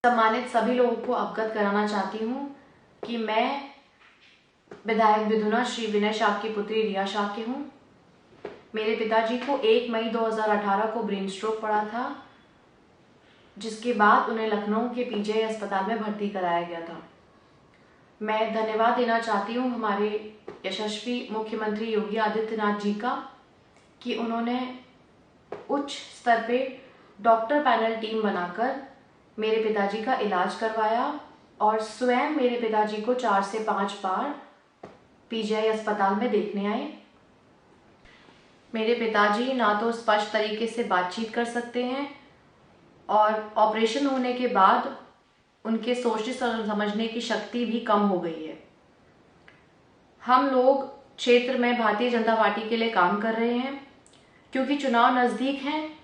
सम्मानित सभी लोगों को अवगत कराना चाहती हूँ कि मैं विधायक विधुना श्री विनय शाक्य की पुत्री रिया शाक्य हूँ। मेरे पिताजी को 1 मई 2018 को ब्रेन स्ट्रोक पड़ा था, जिसके बाद उन्हें लखनऊ के पीजीआई अस्पताल में भर्ती कराया गया था। मैं धन्यवाद देना चाहती हूँ हमारे यशस्वी मुख्यमंत्री योगी आदित्यनाथ जी का कि उन्होंने उच्च स्तर पे डॉक्टर पैनल टीम बनाकर मेरे पिताजी का इलाज करवाया और स्वयं मेरे पिताजी को 4 से 5 बार पीजीआई अस्पताल में देखने आए। मेरे पिताजी ना तो स्पष्ट तरीके से बातचीत कर सकते हैं और ऑपरेशन होने के बाद उनके सोचने समझने की शक्ति भी कम हो गई है। हम लोग क्षेत्र में भारतीय जनता पार्टी के लिए काम कर रहे हैं क्योंकि चुनाव नज़दीक हैं।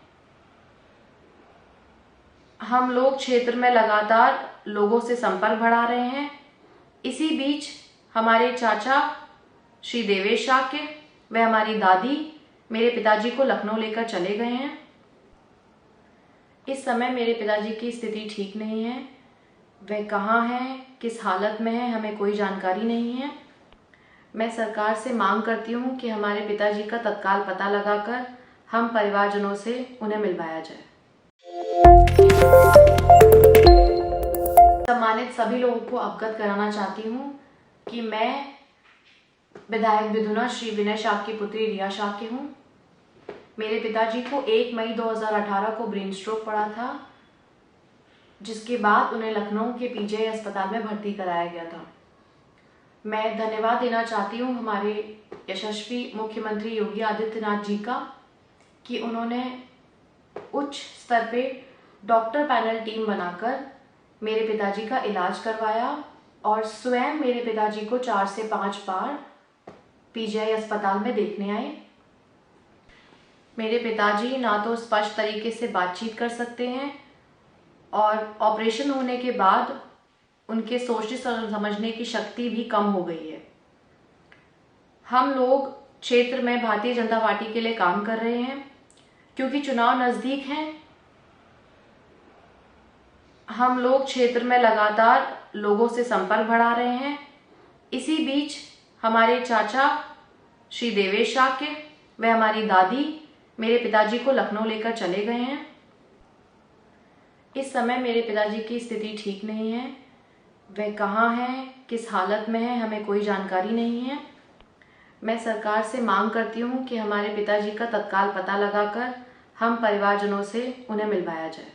हम लोग क्षेत्र में लगातार लोगों से संपर्क बढ़ा रहे हैं। इसी बीच हमारे चाचा श्री देवेश शाक्य व हमारी दादी मेरे पिताजी को लखनऊ लेकर चले गए हैं। इस समय मेरे पिताजी की स्थिति ठीक नहीं है। वह कहाँ हैं, किस हालत में है, हमें कोई जानकारी नहीं है। मैं सरकार से मांग करती हूँ कि हमारे पिताजी का तत्काल पता लगाकर हम परिवारजनों से उन्हें मिलवाया जाए। सम्मानित सभी लोगों को अवगत कराना चाहती हूँ कि मैं विधायक विधुना श्री विनय शाक्य की पुत्री रिया शाक्य हूँ। मेरे पिताजी को 1 मई 2018 को ब्रेन स्ट्रोक पड़ा था, जिसके बाद उन्हें लखनऊ के पीजीआई अस्पताल में भर्ती कराया गया था। मैं धन्यवाद देना चाहती हूँ हमारे यशस्वी मुख्यमंत्री योगी आदित्यनाथ जी का कि उन्होंने उच्च स्तर पे डॉक्टर पैनल टीम बनाकर मेरे पिताजी का इलाज करवाया और स्वयं मेरे पिताजी को 4 से 5 बार पीजीआई अस्पताल में देखने आए। मेरे पिताजी ना तो स्पष्ट तरीके से बातचीत कर सकते हैं और ऑपरेशन होने के बाद उनके सोचने समझने की शक्ति भी कम हो गई है। हम लोग क्षेत्र में भारतीय जनता पार्टी के लिए काम कर रहे हैं क्योंकि चुनाव नज़दीक हैं। हम लोग क्षेत्र में लगातार लोगों से संपर्क बढ़ा रहे हैं। इसी बीच हमारे चाचा श्री देवेश शाक्य व हमारी दादी मेरे पिताजी को लखनऊ लेकर चले गए हैं। इस समय मेरे पिताजी की स्थिति ठीक नहीं है। वह कहाँ हैं, किस हालत में है, हमें कोई जानकारी नहीं है। मैं सरकार से मांग करती हूँ कि हमारे पिताजी का तत्काल पता लगाकर हम परिवारजनों से उन्हें मिलवाया जाए।